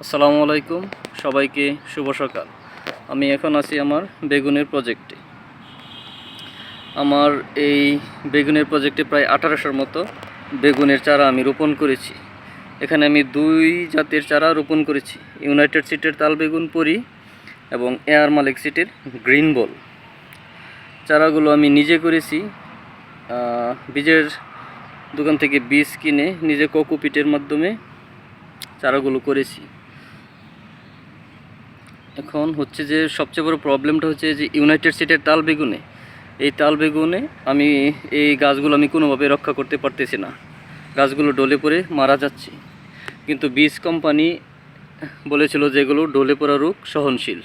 আসসালামু আলাইকুম, সবাইকে শুভ সকাল। আমি এখন আছি আমার বেগুনের প্রজেক্টে। আমার এই বেগুনের প্রজেক্টে প্রায় 1800-র মতো বেগুনের চারা আমি রোপণ করেছি। এখানে আমি দুই জাতের চারা রোপণ করেছি, ইউনাইটেড সিটের তাল বেগুন পরি এবং এয়ার মালিক সিটের গ্রিন বল। চারাগুলো আমি নিজে করেছি, বীজের দোকান থেকে বীজ কিনে নিজে কোকোপিটের মাধ্যমে চারাগুলো করেছি। এখন হচ্ছে যে সবচেয়ে বড় প্রবলেমটা হচ্ছে যে ইউনাইটেড সিটের তাল বেগুনে, এই তাল বেগুনে আমি এই গাছগুলো আমি কোনোভাবে রক্ষা করতে পারতেছি না, গাছগুলো ডলে পড়ে মারা যাচ্ছে। কিন্তু বীজ কোম্পানি বলেছিল যে এগুলো ডলে পড়া রোগ সহনশীল,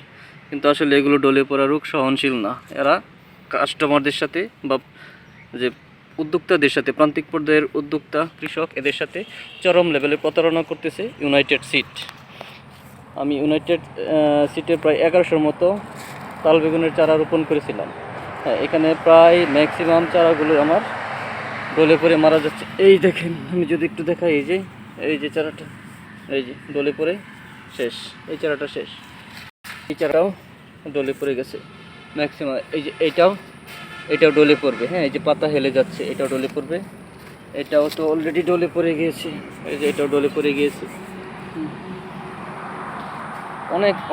কিন্তু আসলে এগুলো ডলে পড়া রোগ সহনশীল না। এরা কাস্টমারদের সাথে বা যে উদ্যোক্তাদের সাথে, প্রান্তিক পর্যায়ের উদ্যোক্তা কৃষক, এদের সাথে চরম লেভেলে প্রতারণা করতেছে ইউনাইটেড সিট। আমি ইউনাইটেড সিটের প্রায় 1100-র মতো তাল বেগুনের চারা রোপণ করেছিলাম। হ্যাঁ, এখানে প্রায় ম্যাক্সিমাম চারাগুলো আমার ডলে পড়ে মারা যাচ্ছে। এই দেখেন, আমি যদি একটু দেখাই, এই যে চারাটা, এই যে ডলে পড়ে শেষ, এই চারাটা শেষ, এই চারাটাও ডলে পড়ে গেছে ম্যাক্সিমাম। এই যে এটাও ডলে পড়বে। হ্যাঁ, এই যে পাতা হেলে যাচ্ছে, এটাও ডলে পড়বে। এটাও তো অলরেডি ডলে পড়ে গিয়েছে, এই যে এটাও ডলে পড়ে গিয়েছে।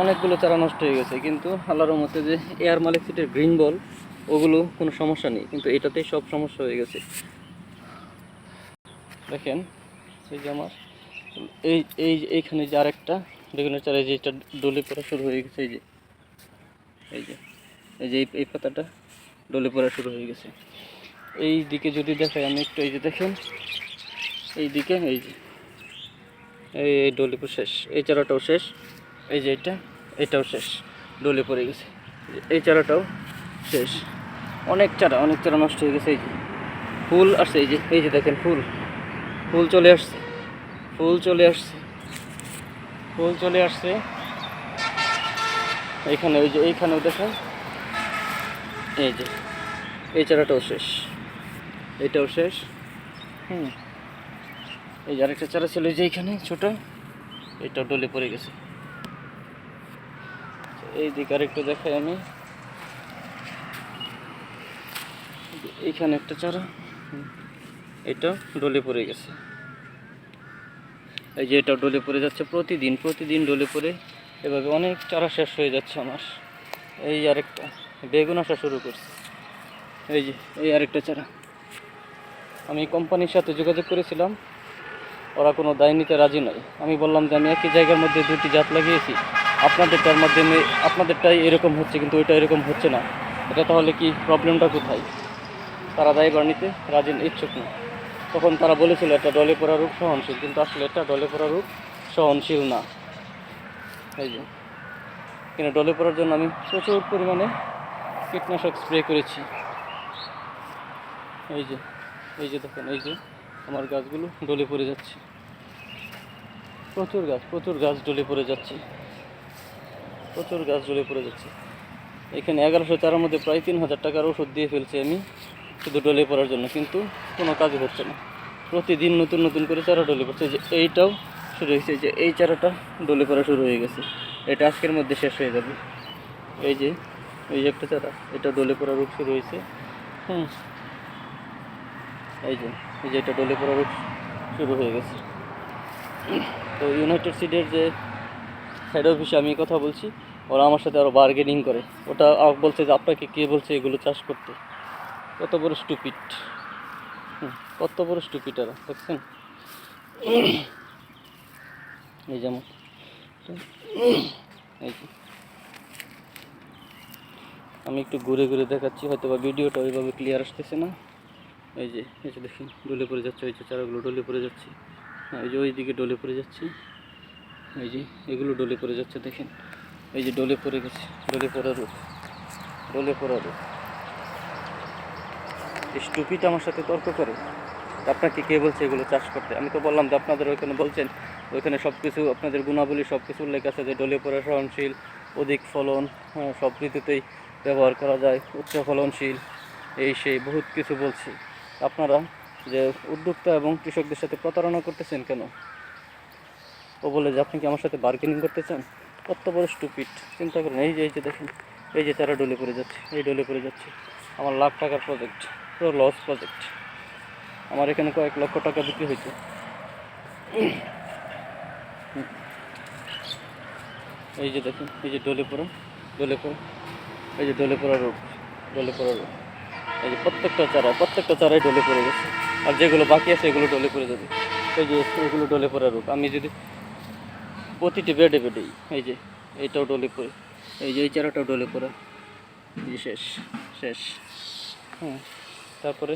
অনেকগুলো চারা নষ্ট হয়ে গেছে, কিন্তু আল্লাহর মতে যে এয়ার মালিক সিটের গ্রিন বল, ওগুলো কোনো সমস্যা নেই, কিন্তু এটাতেই সব সমস্যা হয়ে গেছে। দেখেন, এই যে আমার এইখানে যে আরেকটা বেগুনের চারা, যে এটা ডলে পড়া শুরু হয়ে গেছে, এই যে এই পাতাটা ডলে পড়া শুরু হয়ে গেছে। এই দিকে যদি দেখাই আমি একটু, এই যে দেখেন, এই দিকে এই যে এই ডলে পড়ে শেষ, এই চারাটাও শেষ, এই যে এটাও শেষ, ডলে পড়ে গেছে। এই চারাটাও শেষ। অনেক চারা নষ্ট হয়ে গেছে। এই যে ফুল আসছে, এই যে দেখেন, ফুল চলে আসছে, ফুল চলে আসছে এইখানে, ওই যে এইখানেও দেখেন, এই যে এই চারাটাও শেষ, এটাও শেষ। এই যে আরেকটা চারা ছিল, যে এইখানে ছোট, এটাও ডলে পড়ে গেছে। এই দিকে আরেকটু দেখাই আমি, এইখানে একটা চারা, এটাও ডলে পড়ে গেছে। এই যে এটাও ডলে পড়ে যাচ্ছে, প্রতিদিন ডলে পড়ে এভাবে অনেক চারা শেষ হয়ে যাচ্ছে আমার। এই আরেকটা বেগুন আসা শুরু করছে, এই আরেকটা চারা। আমি কোম্পানির সাথে যোগাযোগ করেছিলাম, ওরা কোনো দায় নিতে রাজি নয়। আমি বললাম যে আমি একই জায়গার মধ্যে দুটি জাত লাগিয়েছি, আপনাদেরটার মাধ্যমে আপনাদেরটাই এরকম হচ্ছে, কিন্তু ওইটা এরকম হচ্ছে না, এটা তাহলে কি প্রবলেমটা কোথায়? তারা দায়ভার নিতে রাজি ইচ্ছুক না। তখন তারা বলেছিল এটা ডলে পড়া রোগ সহনশীল, কিন্তু আসলে এটা ডলে পড়া রোগ সহনশীল না। এই যে কিন্তু ডলে পড়ার জন্য আমি প্রচুর পরিমাণে কীটনাশক স্প্রে করেছি। এই যে দেখেন, এই যে আমার গাছগুলো ডলে পড়ে যাচ্ছে, প্রচুর গাছ ডলে পড়ে যাচ্ছে, এখানে 1100 চারার মধ্যে প্রায় 3000 টাকার ওষুধ দিয়ে ফেলছি আমি শুধু ডলে পড়ার জন্য, কিন্তু কোনো কাজ হচ্ছে না। প্রতিদিন নতুন করে চারা ডলে পড়ছে। যে এইটাও শুরু হয়েছে, যে এই চারাটা ডলে পড়া শুরু হয়ে গেছে, এটা আজকের মধ্যে শেষ হয়ে যাবে। এই যে একটা চারা, এটা ডলে পড়া রোগ শুরু হয়েছে। এই যে এটা ডলে পড়া রোগ শুরু হয়ে গেছে। তো ইউনাইটেড সিডের যে হেড অফিসে আমি কথা বলছি, ওরা আমার সাথে আরও বার্গেনিং করে। ওটা বলছে যে আপনাকে কে বলছে এগুলো চাষ করতে? কত বড় স্টুপিড, এরা, দেখছেন? এই যেমন এই যে আমি একটু ঘুরে দেখাচ্ছি, হয়তো বা ভিডিওটা ওইভাবে ক্লিয়ার আসতেছে না। এই যে দেখুন, ডলে পড়ে যাচ্ছে, ওই যে চারাগুলো ডলে পড়ে যাচ্ছে। হ্যাঁ, এই যে ওই দিকে ডলে পড়ে যাচ্ছে, এই যে এগুলো ডলে পড়ে যাচ্ছে, দেখেন, এই যে ডলে পড়ে গেছে, ডলে পড়া রোগ। স্টুপিড আমার সাথে তর্ক করে, আপনাকে কে বলছে এগুলো চাষ করতে? আমি তো বললাম যে আপনাদের ওইখানে বলছেন, ওইখানে সব কিছু আপনাদের গুণাবলী সব কিছু উল্লেখ আছে, যে ডলে পড়া সহনশীল, অধিক ফলন, সব ঋতুতেই ব্যবহার করা যায়, উচ্চ ফলনশীল, এই সেই বহুত কিছু বলছি। আপনারা যে উদ্যোক্তা এবং কৃষকদের সাথে প্রতারণা করতেছেন কেন? ও বলে যে আপনি কি আমার সাথে বার্গেনিং করতে চান? কত বড় স্টুপিড, চিন্তা করেন। এই যে দেখেন, এই যে চারা ডলে পড়ে যাচ্ছে, এই ডলে পড়ে যাচ্ছে। আমার লাখ টাকার প্রজেক্ট, পুরো লস প্রজেক্ট। আমার এখানে কয়েক লক্ষ টাকা বিক্রি হয়েছে। এই যে দেখেন, এই যে ডলে পড়া, এই যে ডলে পড়া রোগ, ডলে পড়া রোগ। এই যে প্রত্যেকটা চারাই ডলে পড়ে গেছে। আর যেগুলো বাকি আছে এগুলো ডলে পড়ে যাবে। এই যে এগুলো ডলে পড়া রোগ। আমি যদি প্রতিটি বেডেই, এই যে এইটাও ডলে পড়ে, এই যে এই চারাটাও ডলে পড়া, এই যে শেষ শেষ। হ্যাঁ, তারপরে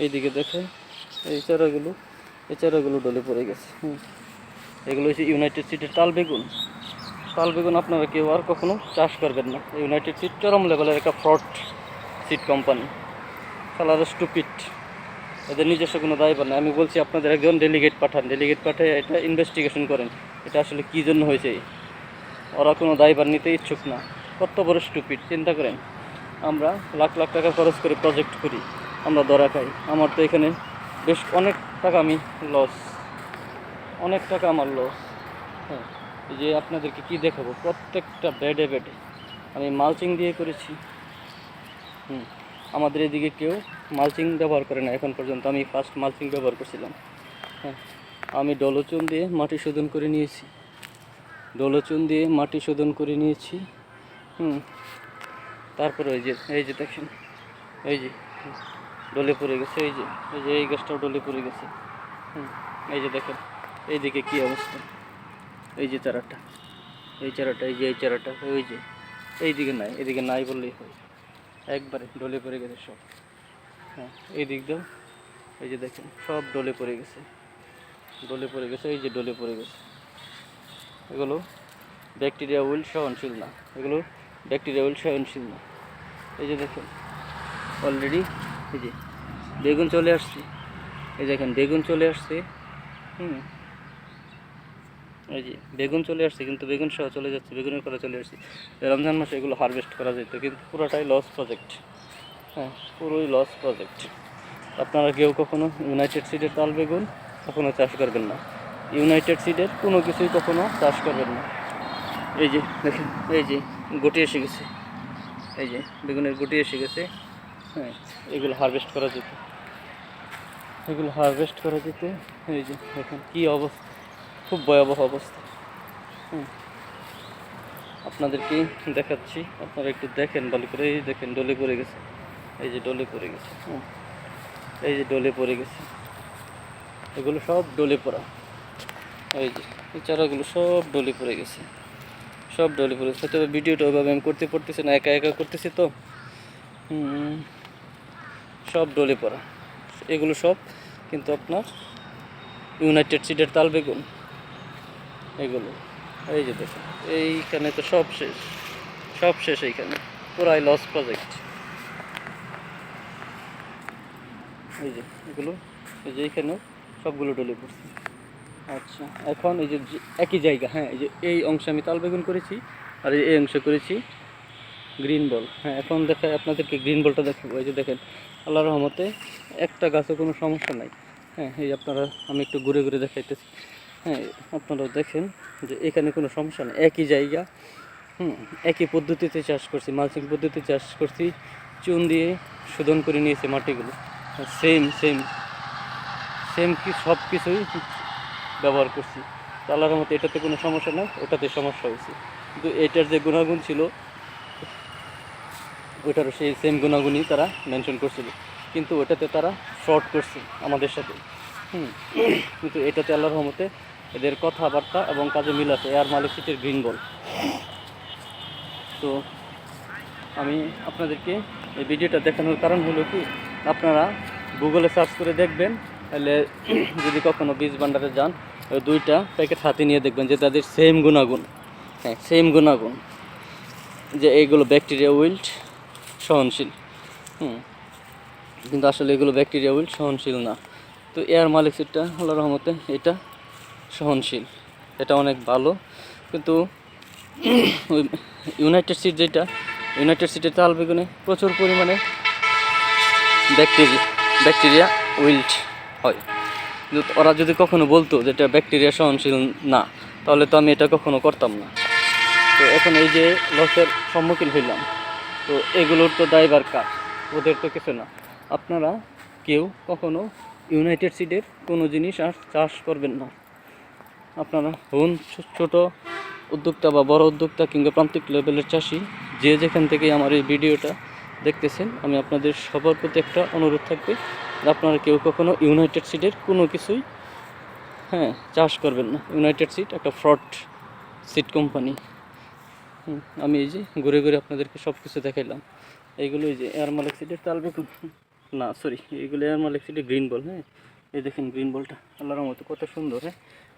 এইদিকে দেখে এই চারাগুলো ডলে পড়ে গেছে। এগুলো হচ্ছে ইউনাইটেড সিডের তাল বেগুন আপনারা কেউ আর কখনো চাষ করবেন না। ইউনাইটেড সিড চরম লেভেলের একটা ফ্রড সিড কোম্পানি, সালার স্টুপিড। এদের নিজস্ব কোনো দায়ভার নেই। আমি বলছি আপনাদের একজন ডেলিগেট পাঠায় এটা ইনভেস্টিগেশন করেন, এটা আসলে কী জন্য হয়েছে। ওরা কোনো দায়ভার নিতে ইচ্ছুক না। কত বড় স্টুপিড, চিন্তা করেন। আমরা লাখ লাখ টাকা খরচ করে প্রজেক্ট করি, আমরা ধরা খাই। আমার তো এখানে বেশ অনেক টাকা আমি লস, অনেক টাকা আমার লস। হ্যাঁ, এই যে আপনাদেরকে কি দেখাবো, প্রত্যেকটা বেডে আমি মালচিং দিয়ে করেছি। আমাদের এদিকে কেউ মালচিং ব্যবহার করে না এখন পর্যন্ত, আমি ফার্স্ট মালচিং ব্যবহার করছিলাম। হ্যাঁ, আমি ডলোচুন দিয়ে মাটি শোধন করে নিয়েছি। তারপরে এই যে দেখেন, এই যে ডলে পড়ে গেছে, এই গাছটাও ডলে পড়ে গেছে। এই যে দেখেন এইদিকে কি অবস্থা, এই যে চারাটা, এই চারাটা, ওই যে এদিকে নাই বললেই হয়, একবারে ডলে পড়ে গেছে সব। হ্যাঁ, এই দিক দাও, এই যে দেখেন সব ডলে পড়ে গেছে, এই যে ডলে পড়ে গেছে। এগুলো ব্যাকটেরিয়া উইল্ড সহনশীল না, এই যে দেখেন অলরেডি এই যে বেগুন চলে আসছে, এই দেখেন বেগুন চলে আসছে। এই যে বেগুন চলে আসছে, কিন্তু বেগুন সহ চলে যাচ্ছে, বেগুনের করা চলে আসছে। রমজান মাসে এগুলো হারভেস্ট করা যেত, কিন্তু পুরোটাই লস প্রজেক্ট। হ্যাঁ, পুরোই লস প্রজেক্ট। আপনারা কেউ কখনো ইউনাইটেড সিডের তাল বেগুন কখনো চাষ করবেন না, ইউনাইটেড সিডের কোনো কিছুই কখনো চাষ করবেন না। এই যে দেখেন, এই যে গুটি এসে গেছে, এই যে বেগুনের গুটি এসে গেছে। হ্যাঁ, এগুলো হারভেস্ট করা যেত, এই যে দেখেন কী অবস্থা, খুব ভয়াবহ অবস্থা। আপনাদেরকে দেখাচ্ছি, আপনারা একটু দেখেন ভালো করে। এই দেখেন ডলে পড়ে গেছে, এই যে ডলে পড়ে গেছে, এগুলো সব ডলে পড়া। এই যে এই চারাগুলো সব ডলে পড়ে গেছে, হয়তো ভিডিওটা ওইভাবে আমি করতে পারতেছি না, একা করতেছি তো। সব ডলে পড়া এগুলো সব, কিন্তু আপনার ইউনাইটেড সিডের তাল বেগুন এগুলো। এই যে দেখেন এইখানে তো সব শেষ, এইখানে পুরাই লস প্রজেক্ট। এই যে এগুলো, এই যে এইখানেও সবগুলো ডলে পড়ছে। আচ্ছা, এখন এই যে একই জায়গা, হ্যাঁ, এই যে এই অংশে আমি তাল বেগুন করেছি, আর এই অংশে করেছি গ্রিন বল। হ্যাঁ, এখন দেখায় আপনাদেরকে গ্রিন বলটা দেখাবো। এই যে দেখেন আল্লাহর রহমতে একটা গাছও কোনো সমস্যা নাই। হ্যাঁ, এই আপনারা, আমি একটু ঘুরে দেখাইতেছি। হ্যাঁ, আপনারা দেখেন যে এখানে কোনো সমস্যা নেই, একই জায়গা। একই পদ্ধতিতে চাষ করছি, মালচিং পদ্ধতি চাষ করছি, চুন দিয়ে শোধন করে নিয়েছি মাটিগুলো। সেম কি সব কিছুই ব্যবহার করছি। আল্লাহর মতো এটাতে কোনো সমস্যা নাই, ওটাতে সমস্যা হয়েছে। কিন্তু এটার যে গুণাগুণ ছিল ওইটারও সেই সেম গুণাগুণই তারা মেনশন করছিল, কিন্তু ওটাতে তারা ফ্রড করছে আমাদের সাথে। কিন্তু এটাতে আল্লাহর রহমতে এদের কথাবার্তা এবং কাজে মিল আছে। এয়ার মালিক সিটের গ্রিন বল। তো আমি আপনাদেরকে এই ভিডিওটা দেখানোর কারণ হলো কি, আপনারা গুগলে সার্চ করে দেখবেন, তাহলে যদি কখনো বীজ ভান্ডারে যান, ওই 2টা প্যাকেট হাতে নিয়ে দেখবেন যে তাদের সেম গুণাগুণ। হ্যাঁ, সেম গুণাগুণ, যে এইগুলো ব্যাকটেরিয়া উইল্ড সহনশীল। কিন্তু আসলে এগুলো ব্যাকটেরিয়া উইল্ড সহনশীল না। তো এয়ার মালিক সিটটা আল্লাহর রহমতে এটা সহনশীল, এটা অনেক ভালো। কিন্তু ওই ইউনাইটেড সিডের তাল বেগুনে প্রচুর পরিমাণে ব্যাকটেরিয়া উইল্ড হয়। ওরা যদি কখনো বলতো যে এটা ব্যাকটেরিয়া সহনশীল না, তাহলে তো আমি এটা কখনো করতাম না। তো এখন এই যে লসের সম্মুখীন হইলাম, তো এগুলোর তো দায়ভার কার? ওদের তো কিছু না। আপনারা কেউ কখনো ইউনাইটেড সিডের কোনো জিনিস আর চাষ করবেন না। আপনারা হন ছোট উদ্যোক্তা বা বড় উদ্যোক্তা কিংবা প্রান্তিক লেভেলের চাষি, যে যেখান থেকে আমার এই ভিডিওটা দেখতেছেন, আমি আপনাদের সবার প্রতি একটা অনুরোধ থাকবে যে আপনারা কেউ কখনো ইউনাইটেড সিডের কোনো কিছুই চাষ করবেন না। ইউনাইটেড সিড একটা ফ্রড সিড কোম্পানি। আমি এই যে ঘুরে ঘুরে আপনাদেরকে সব কিছু দেখাইলাম। এইগুলো এই যে এয়ার মালিক সিডের তাল বেগুন, না সরি, এইগুলো এয়ার মালিক সিডের গ্রিন বল। এই দেখেন গ্রিন বলটা আল্লাহর মতো কত সুন্দর।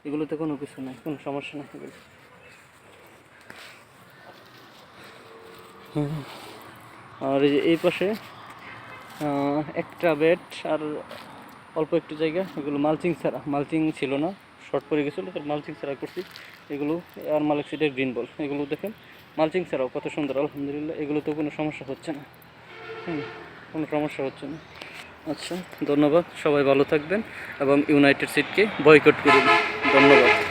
এগুলোতে কোনো কিছু নেই, কোনো সমস্যা নেই এগুলো। আর এই যে এই পাশে একটা বেড আর অল্প একটু জায়গা, এগুলো মালচিং ছাড়া, মালচিং ছিল না, শর্ট পড়ে গেছিলো, তো মালচিং ছাড়া করছি। এগুলো আর মালিক সিটের গ্রিন বল, এগুলো দেখেন মালচিং ছাড়াও কত সুন্দর, আলহামদুলিল্লাহ। এগুলোতেও কোনো সমস্যা হচ্ছে না, কোনো সমস্যা হচ্ছে না। আচ্ছা, ধন্যবাদ, সবাই ভালো থাকবেন এবং ইউনাইটেড সিডকে বয়কট করুন। ধন্যবাদ।